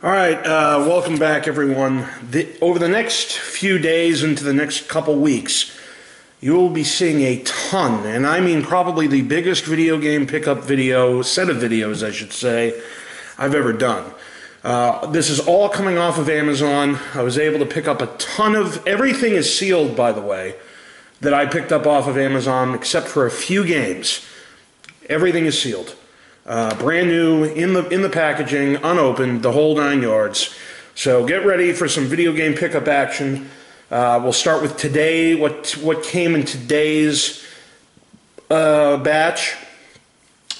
All right, welcome back, everyone. Over the next few days into the next couple weeks, you will be seeing a ton, and I mean probably the biggest video game pickup set of videos, I should say, I've ever done. This is all coming off of Amazon. I was able to pick up a ton of, everything is sealed, by the way, that I picked up off of Amazon, except for a few games. Everything is sealed. Brand new, in the packaging, unopened, the whole 9 yards. So get ready for some video game pickup action. We'll start with today, what came in today's batch.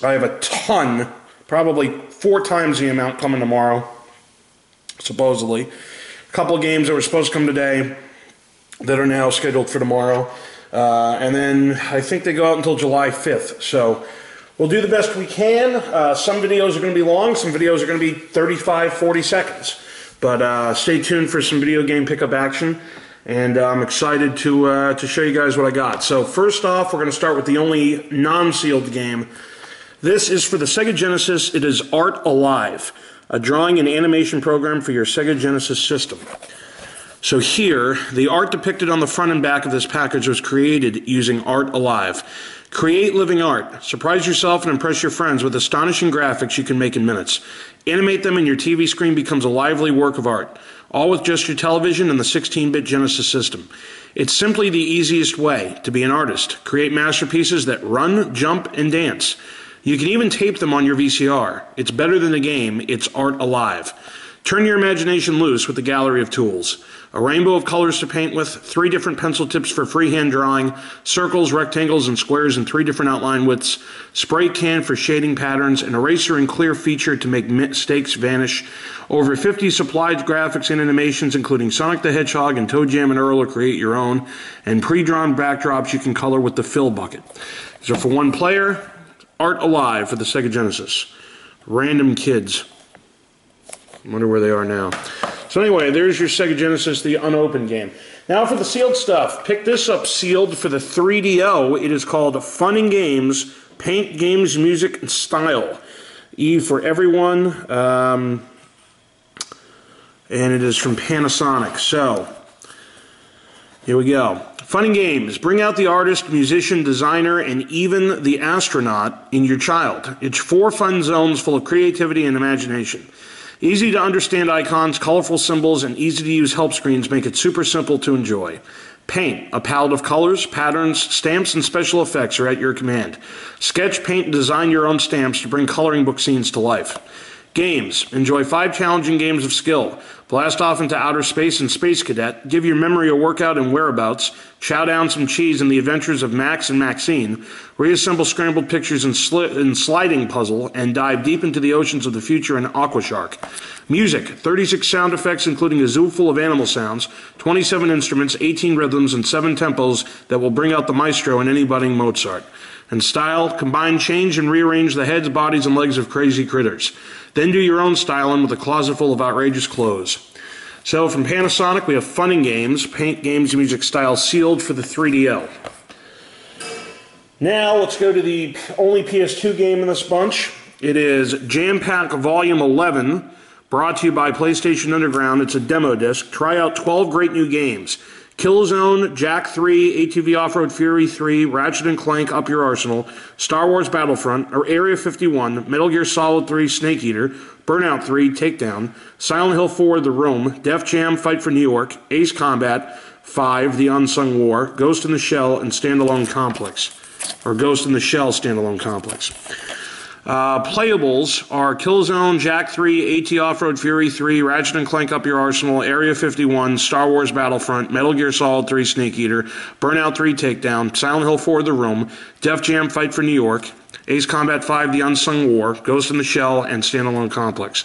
I have a ton, probably 4 times the amount coming tomorrow, supposedly. A couple of games that were supposed to come today that are now scheduled for tomorrow. And then I think they go out until July 5th. So we'll do the best we can. Some videos are going to be long. Some videos are going to be 35, 40 seconds. But stay tuned for some video game pickup action. And I'm excited to show you guys what I got. So first off, we're going to start with the only non-sealed game. This is for the Sega Genesis. It is Art Alive, a drawing and animation program for your Sega Genesis system. So here, the art depicted on the front and back of this package was created using Art Alive. Create living art. Surprise yourself and impress your friends with astonishing graphics you can make in minutes. Animate them and your TV screen becomes a lively work of art, all with just your television and the 16-bit Genesis system. It's simply the easiest way to be an artist. Create masterpieces that run, jump, and dance. You can even tape them on your VCR. It's better than a game, it's Art Alive. Turn your imagination loose with the gallery of tools. A rainbow of colors to paint with, 3 different pencil tips for freehand drawing, circles, rectangles, and squares in 3 different outline widths, spray can for shading patterns, an eraser and clear feature to make mistakes vanish, over 50 supplied graphics and animations including Sonic the Hedgehog and Toe Jam and Earl or create your own, and pre-drawn backdrops you can color with the fill bucket. These are for 1 player. Art Alive for the Sega Genesis. Random kids. I wonder where they are now. So anyway, there's your Sega Genesis, the unopened game. Now for the sealed stuff. Pick this up sealed for the 3DO. It is called Fun and Games, Paint, Games, Music, and Style. E for everyone. And it is from Panasonic. So, here we go. Fun and Games. Bring out the artist, musician, designer, and even the astronaut in your child. It's 4 fun zones full of creativity and imagination. Easy to understand icons, colorful symbols, and easy to use help screens make it super simple to enjoy. Paint. A palette of colors, patterns, stamps, and special effects are at your command. Sketch, paint, and design your own stamps to bring coloring book scenes to life. Games. Enjoy 5 challenging games of skill. Blast off into outer space and Space Cadet. Give your memory a workout in whereabouts. Chow down some cheese in the adventures of Max and Maxine. Reassemble scrambled pictures in sliding puzzle. And dive deep into the oceans of the future in Aquashark. Music. 36 sound effects including a zoo full of animal sounds, 27 instruments, 18 rhythms, and 7 tempos that will bring out the maestro in any budding Mozart. And style. Combine, change, and rearrange the heads, bodies, and legs of crazy critters. Then do your own styling with a closet full of outrageous clothes. So from Panasonic, we have Fun and Games, Paint, Games, Music, Style, sealed for the 3DO. Now let's go to the only PS2 game in this bunch. It is Jam Pack Volume 11, brought to you by PlayStation Underground. It's a demo disc. Try out 12 great new games. Killzone, Jak 3, ATV Off-Road Fury 3, Ratchet & Clank, Up Your Arsenal, Star Wars Battlefront, or Area 51, Metal Gear Solid 3, Snake Eater, Burnout 3, Takedown, Silent Hill 4, The Room, Def Jam, Fight for New York, Ace Combat 5, The Unsung War, Ghost in the Shell, and Standalone Complex. Or Ghost in the Shell Standalone Complex. Playables are Killzone, Jak 3, AT Off-Road Fury 3, Ratchet & Clank Up Your Arsenal, Area 51, Star Wars Battlefront, Metal Gear Solid 3 Snake Eater, Burnout 3 Takedown, Silent Hill 4 The Room, Def Jam Fight for New York, Ace Combat 5 The Unsung War, Ghost in the Shell, and Standalone Complex.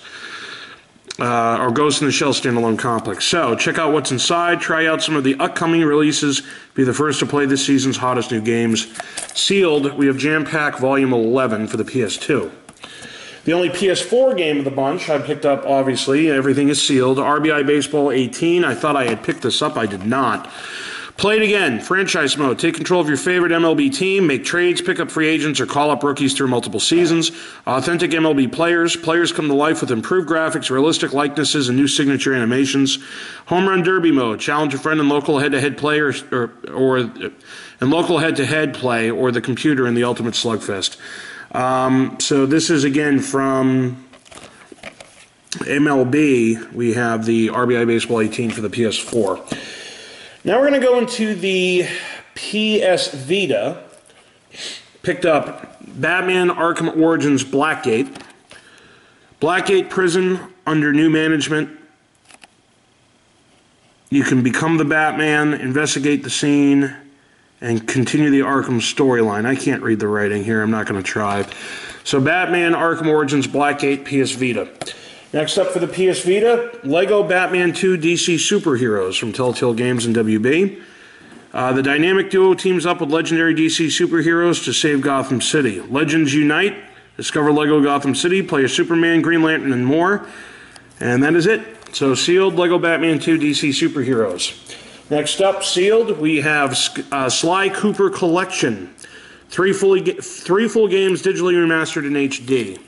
Or Ghost in the Shell Standalone Complex. So, check out what's inside, try out some of the upcoming releases, be the first to play this season's hottest new games. Sealed, we have Jam Pack Volume 11 for the PS2. The only PS4 game of the bunch I picked up, obviously, everything is sealed, RBI Baseball 18. I thought I had picked this up, I did not. Play it again. Franchise mode. Take control of your favorite MLB team. Make trades, pick up free agents, or call up rookies through multiple seasons. Authentic MLB players. Players come to life with improved graphics, realistic likenesses, and new signature animations. Home Run Derby mode. Challenge a friend in local head-to-head play and local head-to-head play or the computer in the ultimate slugfest. So this is again from MLB. We have the RBI Baseball 18 for the PS4. Now we're going to go into the PS Vita. Picked up Batman Arkham Origins Blackgate. Blackgate Prison under new management. You can become the Batman, investigate the scene, and continue the Arkham storyline. I can't read the writing here. I'm not going to try. So Batman Arkham Origins Blackgate PS Vita. Next up for the PS Vita, Lego Batman 2 DC Superheroes from Telltale Games and WB. The dynamic duo teams up with legendary DC superheroes to save Gotham City. Legends unite, discover Lego Gotham City, play as Superman, Green Lantern, and more. And that is it. So sealed, Lego Batman 2 DC Superheroes. Next up, sealed, we have Sly Cooper Collection. Three full games digitally remastered in HD.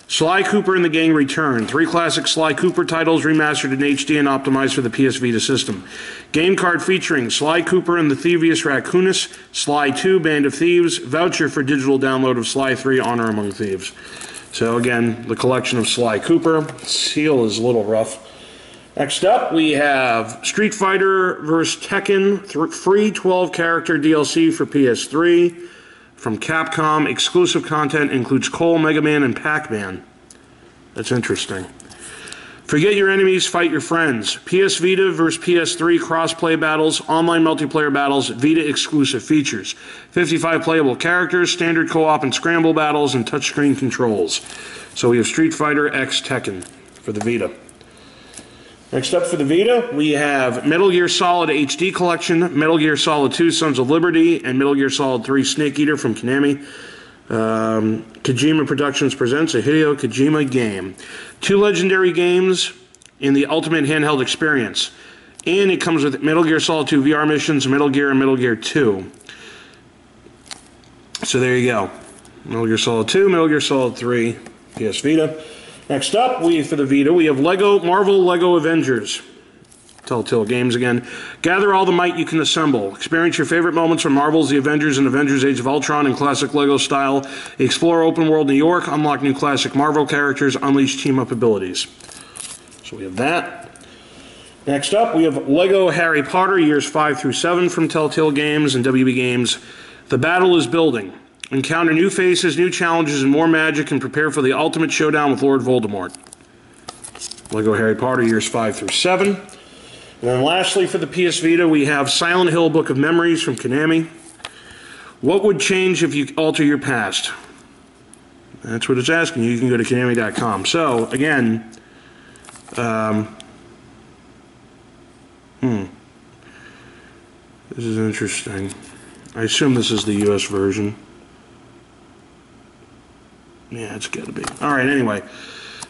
Sly Cooper and the Gang return. 3 classic Sly Cooper titles remastered in HD and optimized for the PS Vita system. Game card featuring Sly Cooper and the Thievius Raccoonus, Sly 2, Band of Thieves, voucher for digital download of Sly 3, Honor Among Thieves. So again, the collection of Sly Cooper. Seal is a little rough. Next up, we have Street Fighter vs. Tekken, free 12-character DLC for PS3. From Capcom, exclusive content includes Cole, Mega Man, and Pac-Man. That's interesting. Forget your enemies, fight your friends. PS Vita vs. PS3 cross-play battles, online multiplayer battles, Vita exclusive features. 55 playable characters, standard co-op and scramble battles, and touchscreen controls. So we have Street Fighter X Tekken for the Vita. Next up for the Vita, we have Metal Gear Solid HD Collection, Metal Gear Solid 2 Sons of Liberty, and Metal Gear Solid 3 Snake Eater from Konami. Kojima Productions presents a Hideo Kojima game. 2 legendary games in the ultimate handheld experience. And it comes with Metal Gear Solid 2 VR missions, Metal Gear, and Metal Gear 2. So there you go. Metal Gear Solid 2, Metal Gear Solid 3, PS Vita. Next up, for the Vita, we have Marvel Lego Avengers. Telltale Games again. Gather all the might you can assemble. Experience your favorite moments from Marvel's The Avengers and Avengers Age of Ultron in classic Lego style. Explore open world New York. Unlock new classic Marvel characters. Unleash team-up abilities. So we have that. Next up, we have Lego Harry Potter years 5 through 7 from Telltale Games and WB Games. The battle is building. Encounter new faces, new challenges, and more magic, and prepare for the ultimate showdown with Lord Voldemort. Lego Harry Potter years 5 through 7. And then lastly for the PS Vita, we have Silent Hill Book of Memories from Konami. What would change if you alter your past? That's what it's asking you. You can go to Konami.com. So, again, this is interesting. I assume this is the US version. Yeah, it's got to be. All right, anyway.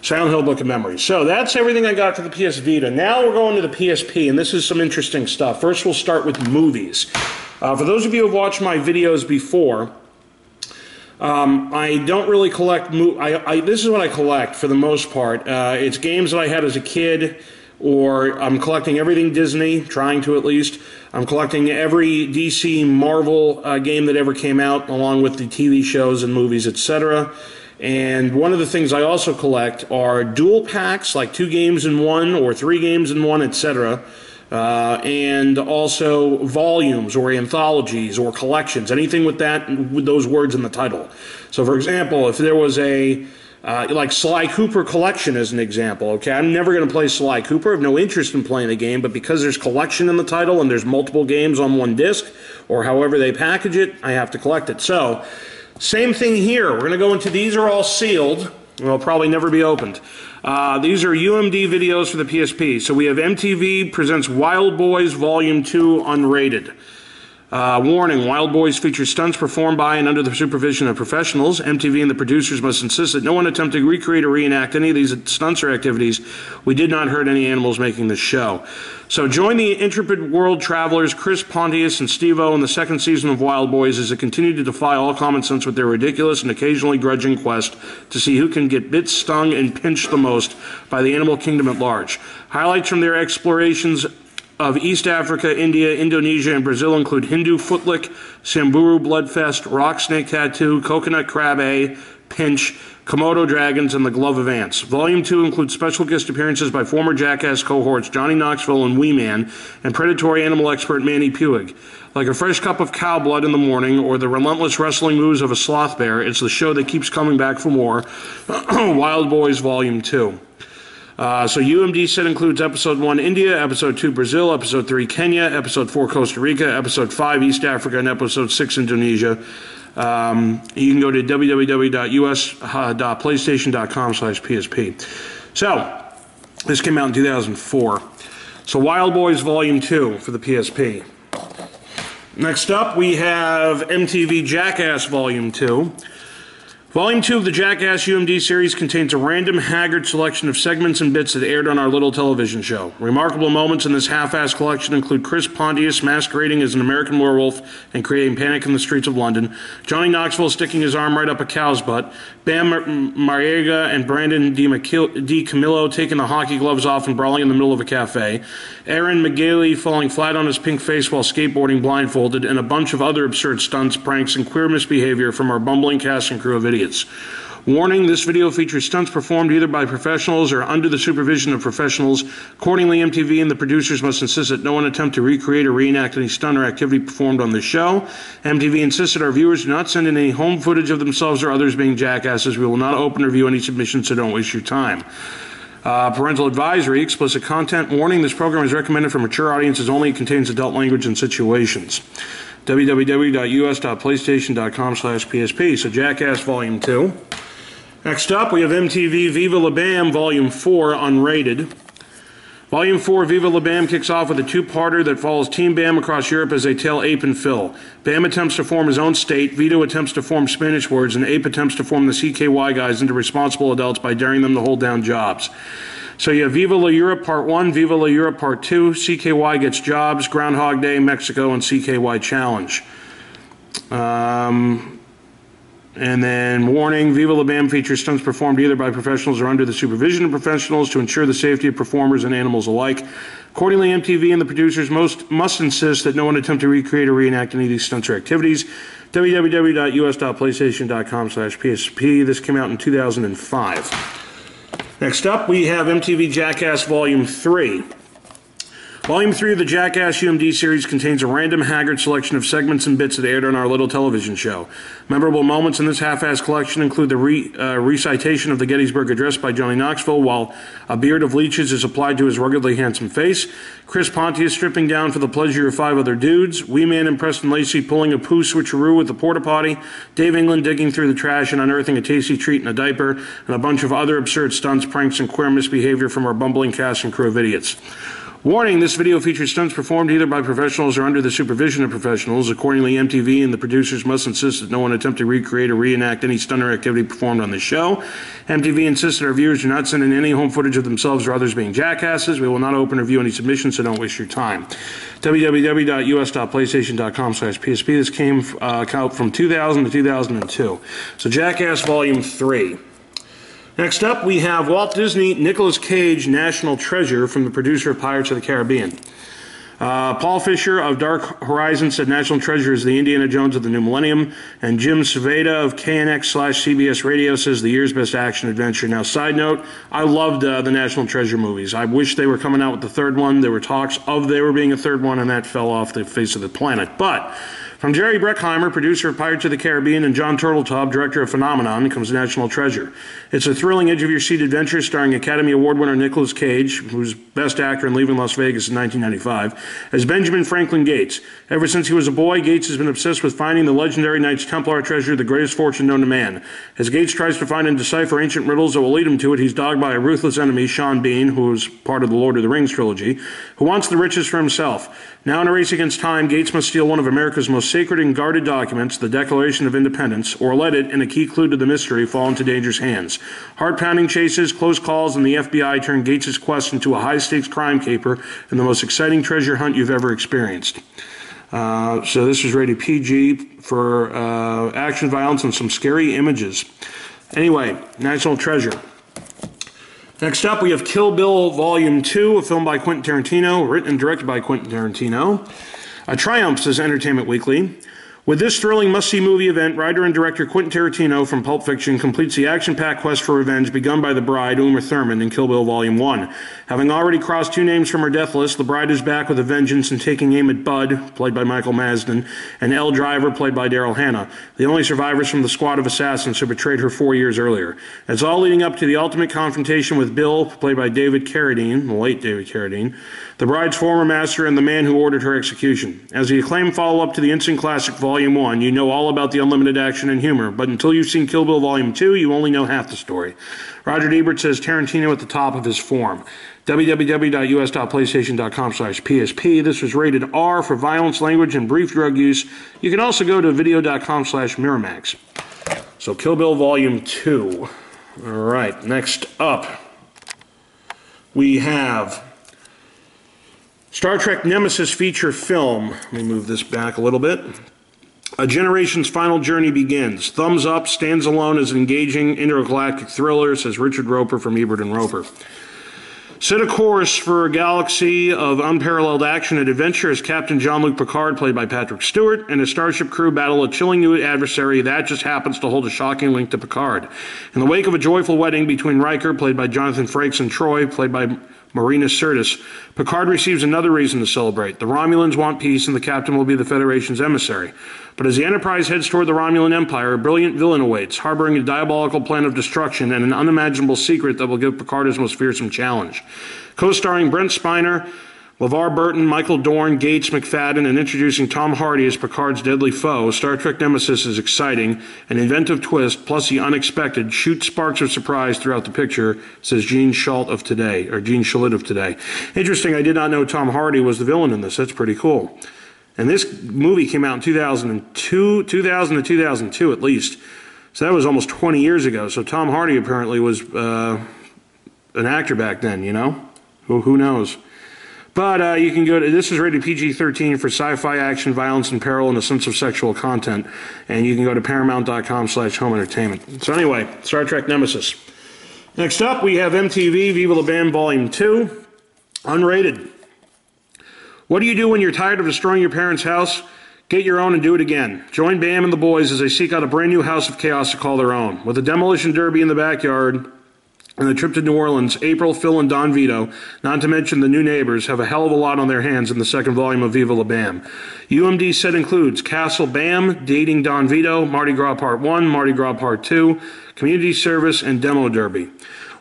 Silent Hill Book of Memories. So that's everything I got for the PS Vita. Now we're going to the PSP, and this is some interesting stuff. First, we'll start with movies. For those of you who have watched my videos before, I don't really collect... this is what I collect for the most part. It's games that I had as a kid, or I'm collecting everything Disney, trying to at least. I'm collecting every DC Marvel game that ever came out, along with the TV shows and movies, etc. And one of the things I also collect are dual packs, like 2 games in 1 or 3 games in 1, etc. And also volumes or anthologies or collections, anything with those words in the title. So, for example, if there was a like Sly Cooper Collection as an example, okay, I'm never going to play Sly Cooper. I have no interest in playing the game, but because there's collection in the title and there's multiple games on one disc, or however they package it, I have to collect it. So, same thing here. We're going to go into, these are all sealed, and they'll probably never be opened. These are UMD videos for the PSP. So we have MTV presents Wild Boys Volume 2 unrated. Warning, Wild Boys features stunts performed by and under the supervision of professionals. MTV and the producers must insist that no one attempt to recreate or reenact any of these stunts or activities. We did not hurt any animals making this show. So join the intrepid world travelers Chris Pontius and Steve-O in the second season of Wild Boys as they continue to defy all common sense with their ridiculous and occasionally grudging quest to see who can get bit, stung, and pinched the most by the animal kingdom at large. Highlights from their explorations of East Africa, India, Indonesia, and Brazil include Hindu footlick, Samburu bloodfest, rock snake tattoo, coconut crab A, pinch, Komodo dragons, and the glove of ants. Volume 2 includes special guest appearances by former Jackass cohorts Johnny Knoxville and Wee Man, and predatory animal expert Manny Puig. Like a fresh cup of cow blood in the morning or the relentless wrestling moves of a sloth bear, it's the show that keeps coming back for more. Wild Boys Volume 2. So UMD set includes Episode 1 India, Episode 2 Brazil, Episode 3 Kenya, Episode 4 Costa Rica, Episode 5 East Africa, and Episode 6 Indonesia. You can go to www.us.playstation.com/PSP. So, this came out in 2004. So Wild Boys Volume 2 for the PSP. Next up, we have MTV Jackass Volume 2. Volume 2 of the Jackass UMD series contains a random, haggard selection of segments and bits that aired on our little television show. Remarkable moments in this half-assed collection include Chris Pontius masquerading as an American werewolf and creating panic in the streets of London, Johnny Knoxville sticking his arm right up a cow's butt, Bam Margera and Brandon DiCamillo taking the hockey gloves off and brawling in the middle of a cafe, Aaron McGaley falling flat on his pink face while skateboarding blindfolded, and a bunch of other absurd stunts, pranks, and queer misbehavior from our bumbling cast and crew of idiots. Warning, this video features stunts performed either by professionals or under the supervision of professionals. Accordingly, MTV and the producers must insist that no one attempt to recreate or reenact any stunt or activity performed on this show. MTV insists that our viewers do not send in any home footage of themselves or others being jackasses. We will not open or view any submissions, so don't waste your time. Parental advisory, explicit content. Warning, this program is recommended for mature audiences only. It contains adult language and situations. www.us.playstation.com/PSP. So Jackass Volume 2. Next up, we have MTV Viva La Bam Volume 4 Unrated. Volume 4 Viva La Bam kicks off with a two-parter that follows Team Bam across Europe as they tail Ape and Phil. Bam attempts to form his own state, Vito attempts to form Spanish words, and Ape attempts to form the CKY guys into responsible adults by daring them to hold down jobs. So you have Viva La Europe Part 1, Viva La Europe Part 2, CKY Gets Jobs, Groundhog Day, Mexico, and CKY Challenge. And then, warning, Viva La Bam features stunts performed either by professionals or under the supervision of professionals to ensure the safety of performers and animals alike. Accordingly, MTV and the producers must insist that no one attempt to recreate or reenact any of these stunts or activities. www.us.playstation.com/PSP. This came out in 2005. Next up, we have MTV Jackass Volume 3. Volume 3 of the Jackass UMD series contains a random, haggard selection of segments and bits that aired on our little television show. Memorable moments in this half-assed collection include the recitation of the Gettysburg Address by Johnny Knoxville while a beard of leeches is applied to his ruggedly handsome face, Chris Pontius stripping down for the pleasure of 5 other dudes, Wee Man and Preston Lacey pulling a poo switcheroo with the porta-potty, Dave England digging through the trash and unearthing a tasty treat in a diaper, and a bunch of other absurd stunts, pranks, and queer misbehavior from our bumbling cast and crew of idiots. Warning, this video features stunts performed either by professionals or under the supervision of professionals. Accordingly, MTV and the producers must insist that no one attempt to recreate or reenact any stunt or activity performed on the show. MTV insists that our viewers do not send in any home footage of themselves or others being jackasses. We will not open or view any submissions, so don't waste your time. www.us.playstation.com/PSP. This came out from 2000 to 2002. So Jackass Volume 3. Next up, we have Walt Disney, Nicolas Cage, National Treasure from the producer of Pirates of the Caribbean. Paul Fisher of Dark Horizon said National Treasure is the Indiana Jones of the new millennium, and Jim Saveda of KNX/CBS Radio says the year's best action adventure. Now, side note, I loved the National Treasure movies. I wish they were coming out with the third one. There were talks of there being a third one, and that fell off the face of the planet. But From Jerry Bruckheimer, producer of Pirates of the Caribbean, and John Turteltaub, director of Phenomenon, comes National Treasure. It's a thrilling edge-of-your-seat adventure starring Academy Award winner Nicolas Cage, who was Best Actor in Leaving Las Vegas in 1995, as Benjamin Franklin Gates. Ever since he was a boy, Gates has been obsessed with finding the legendary Knights Templar treasure, the greatest fortune known to man. As Gates tries to find and decipher ancient riddles that will lead him to it, he's dogged by a ruthless enemy, Sean Bean, who is part of the Lord of the Rings trilogy, who wants the riches for himself. Now in a race against time, Gates must steal one of America's most sacred and guarded documents, the Declaration of Independence, or let it, and a key clue to the mystery, fall into dangerous hands. Heart-pounding chases, close calls, and the FBI turn Gates' quest into a high-stakes crime caper and the most exciting treasure hunt you've ever experienced. So this is rated PG for action, violence, and some scary images. Anyway, National Treasure. Next up, we have Kill Bill Volume 2, a film by Quentin Tarantino, written and directed by Quentin Tarantino. Triumph, says Entertainment Weekly. With this thrilling must-see movie event, writer and director Quentin Tarantino from Pulp Fiction completes the action-packed quest for revenge begun by the bride, Uma Thurman, in Kill Bill Volume 1. Having already crossed 2 names from her death list, the bride is back with a vengeance and taking aim at Bud, played by Michael Marsden, and Elle Driver, played by Daryl Hannah, the only survivors from the squad of assassins who betrayed her 4 years earlier. It's all leading up to the ultimate confrontation with Bill, played by David Carradine, the late David Carradine, the bride's former master and the man who ordered her execution. As the acclaimed follow-up to the instant classic Volume 1, you know all about the unlimited action and humor, but until you've seen Kill Bill Volume 2, you only know half the story. Roger Ebert says Tarantino at the top of his form. www.us.playstation.com/PSP. This was rated R for violence, language, and brief drug use. You can also go to video.com/Miramax. So Kill Bill Volume 2. All right, next up, we have Star Trek Nemesis feature film. Let me move this back a little bit. A generation's final journey begins. Thumbs up, stands alone as an engaging intergalactic thriller, says Richard Roper from Ebert and Roper. Set a course for a galaxy of unparalleled action and adventure as Captain Jean-Luc Picard, played by Patrick Stewart, and his starship crew battle a chilling new adversary that just happens to hold a shocking link to Picard. In the wake of a joyful wedding between Riker, played by Jonathan Frakes, and Troy, played by Marina Sirtis, Picard receives another reason to celebrate. The Romulans want peace, and the captain will be the Federation's emissary. But as the Enterprise heads toward the Romulan Empire, a brilliant villain awaits, harboring a diabolical plan of destruction and an unimaginable secret that will give Picard his most fearsome challenge. Co-starring Brent Spiner, LeVar Burton, Michael Dorn, Gates, McFadden, and introducing Tom Hardy as Picard's deadly foe, Star Trek Nemesis is exciting, an inventive twist, plus the unexpected, shoots sparks of surprise throughout the picture, says Gene Shalit of Today. Interesting, I did not know Tom Hardy was the villain in this. That's pretty cool. And this movie came out in 2000 to 2002 at least. So that was almost 20 years ago. So Tom Hardy apparently was an actor back then, you know? Who knows? But you can go to, this is rated PG-13 for sci-fi, action, violence, and peril, and a sense of sexual content. And you can go to paramount.com/home entertainment. So anyway, Star Trek Nemesis. Next up, we have MTV Viva La Bam Volume 2, unrated. What do you do when you're tired of destroying your parents' house? Get your own and do it again. Join Bam and the boys as they seek out a brand new house of chaos to call their own. With a demolition derby in the backyard and the trip to New Orleans, April, Phil, and Don Vito, not to mention the new neighbors, have a hell of a lot on their hands in the second volume of Viva La Bam. UMD set includes Castle Bam, Dating Don Vito, Mardi Gras Part 1, Mardi Gras Part 2, Community Service, and Demo Derby.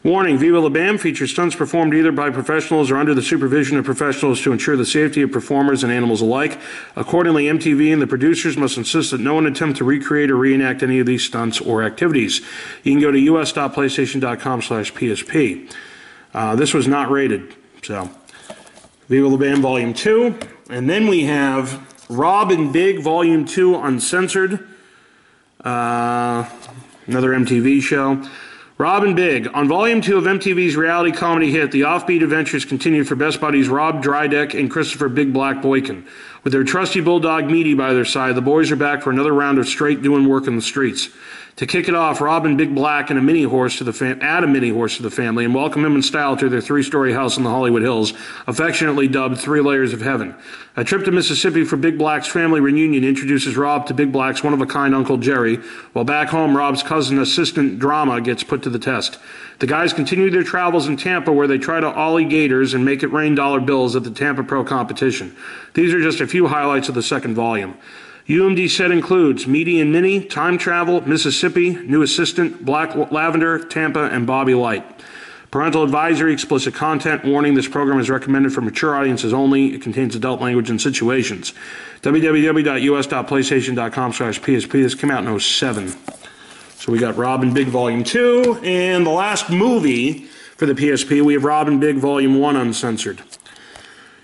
Warning, Viva La Bam features stunts performed either by professionals or under the supervision of professionals to ensure the safety of performers and animals alike. Accordingly, MTV and the producers must insist that no one attempt to recreate or reenact any of these stunts or activities. You can go to us.playstation.com/PSP. This was not rated, so Viva La Bam Volume 2. And then we have Rob and Big Volume 2 Uncensored, another MTV show. Rob and Big. On Volume 2 of MTV's reality comedy hit, the offbeat adventures continue for best buddies Rob Drydeck and Christopher Big Black Boykin. With their trusty bulldog Meaty by their side, the boys are back for another round of straight doing work in the streets. To kick it off, Rob and Big Black and add a mini horse to the family and welcome him in style to their 3-story house in the Hollywood Hills, affectionately dubbed 3 Layers of Heaven. A trip to Mississippi for Big Black's family reunion introduces Rob to Big Black's one-of-a-kind Uncle Jerry, while back home, Rob's cousin assistant Drama gets put to the test. The guys continue their travels in Tampa where they try to ollie gators and make it rain dollar bills at the Tampa Pro competition. These are just a few highlights of the second volume. UMD set includes Meaty and Minnie, Time Travel, Mississippi, New Assistant, Black Lavender, Tampa, and Bobby Light. Parental advisory, explicit content, warning, this program is recommended for mature audiences only. It contains adult language and situations. www.us.playstation.com/PSP. This came out in 07. So we got Robin Big Volume 2, and the last movie for the PSP, we have Robin Big Volume 1 uncensored.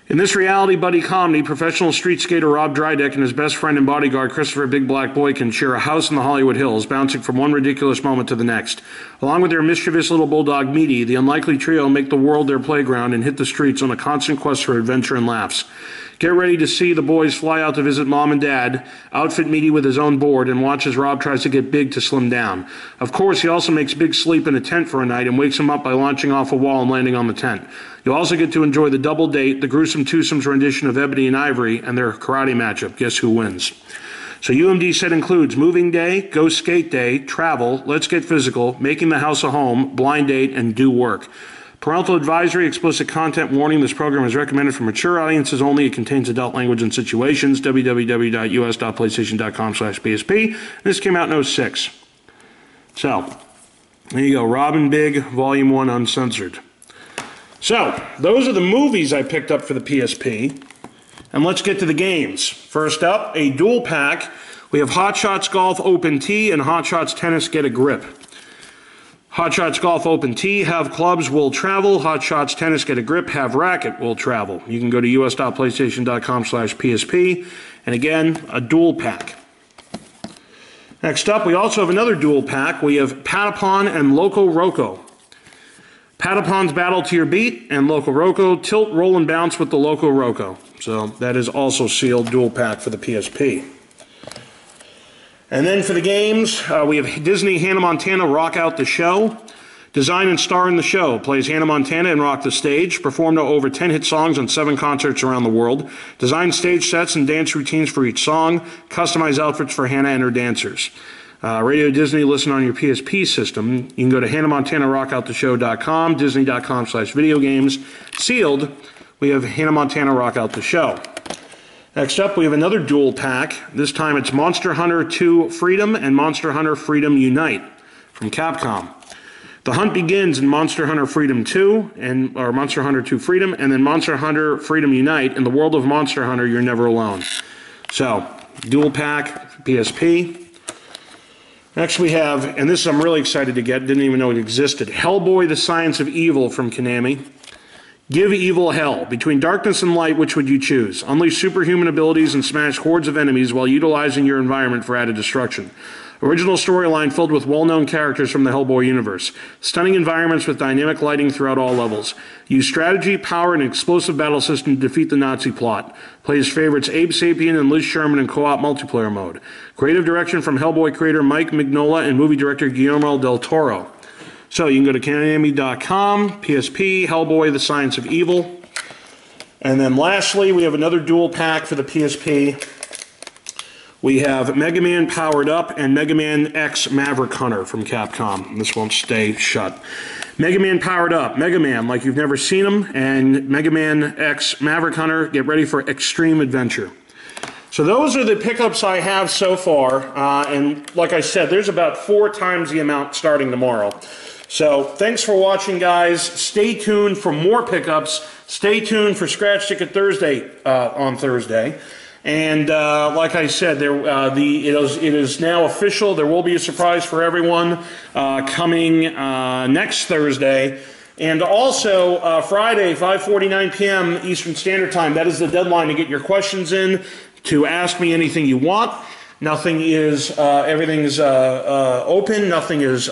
In this reality buddy comedy, professional street skater Rob Drydeck and his best friend and bodyguard Christopher Big Black Boykin share a house in the Hollywood Hills, bouncing from one ridiculous moment to the next. Along with their mischievous little bulldog Meaty, the unlikely trio make the world their playground and hit the streets on a constant quest for adventure and laughs. Get ready to see the boys fly out to visit Mom and Dad, outfit Meaty with his own board, and watch as Rob tries to get Big to slim down. Of course, he also makes Big sleep in a tent for a night and wakes him up by launching off a wall and landing on the tent. You'll also get to enjoy the double date, the gruesome twosomes rendition of Ebony and Ivory, and their karate matchup. Guess who wins? So UMD set includes Moving Day, Go Skate Day, Travel, Let's Get Physical, Making the House a Home, Blind Date, and Do Work. Parental advisory, explicit content warning, this program is recommended for mature audiences only. It contains adult language and situations. www.us.playstation.com/PSP. This came out in 06. So, there you go. Robin Big, Volume 1 uncensored. So, those are the movies I picked up for the PSP. And let's get to the games. First up, a dual pack. We have Hot Shots Golf Open Tee and Hot Shots Tennis Get a Grip. Hot Shots Golf Open Tee, have clubs, will travel. Hot Shots Tennis Get a Grip, have racket, will travel. You can go to us.playstation.com/PSP. And again, a dual pack. Next up, we also have another dual pack. We have Patapon and Loco Roco. Patapon's Battle to Your Beat and Loco Roco, Tilt, Roll, and Bounce with the Loco Roco. So that is also sealed dual pack for the PSP. And then for the games, we have Disney Hannah Montana Rock Out the Show. Design and star in the show. Plays Hannah Montana and Rock the Stage. Performed over 10 hit songs on 7 concerts around the world. Design stage sets and dance routines for each song. Customize outfits for Hannah and her dancers. Radio Disney, listen on your PSP system. You can go to HannahMontanaRockOutTheShow.com, Disney.com/videogames. Sealed, we have Hannah Montana Rock Out the Show. Next up, we have another dual pack. This time it's Monster Hunter 2 Freedom and Monster Hunter Freedom Unite from Capcom. The hunt begins in Monster Hunter Freedom 2, or Monster Hunter 2 Freedom, and then Monster Hunter Freedom Unite. In the world of Monster Hunter, you're never alone. So, dual pack, PSP. Next we have, and this I'm really excited to get, didn't even know it existed, Hellboy the Science of Evil from Konami. Give evil hell. Between darkness and light, which would you choose? Unleash superhuman abilities and smash hordes of enemies while utilizing your environment for added destruction. Original storyline filled with well-known characters from the Hellboy universe. Stunning environments with dynamic lighting throughout all levels. Use strategy, power, and an explosive battle system to defeat the Nazi plot. Play as favorites Abe Sapien and Liz Sherman in co-op multiplayer mode. Creative direction from Hellboy creator Mike Mignola and movie director Guillermo del Toro. So you can go to Konami.com, PSP, Hellboy, The Science of Evil. And then lastly, we have another dual pack for the PSP. We have Mega Man Powered Up and Mega Man X Maverick Hunter from Capcom. This won't stay shut. Mega Man Powered Up. Mega Man like you've never seen him. And Mega Man X Maverick Hunter. Get ready for extreme adventure. So those are the pickups I have so far. And like I said, there's about 4 times the amount starting tomorrow. So thanks for watching, guys. Stay tuned for more pickups. Stay tuned for Scratch Ticket Thursday on Thursday. And like I said, it is now official. There will be a surprise for everyone coming next Thursday. And also Friday, 5:49 p.m. Eastern Standard Time. That is the deadline to get your questions in, to ask me anything you want. Nothing is, everything's open. Nothing is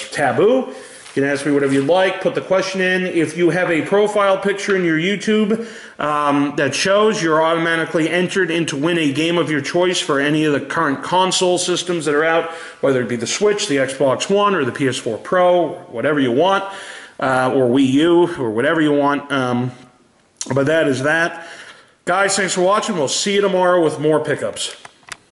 taboo. You can ask me whatever you'd like. Put the question in. If you have a profile picture in your YouTube that shows, you're automatically entered in to win a game of your choice for any of the current console systems that are out, whether it be the Switch, the Xbox One, or the PS4 Pro, whatever you want, or Wii U, or whatever you want. But that is that. Guys, thanks for watching. We'll see you tomorrow with more pickups.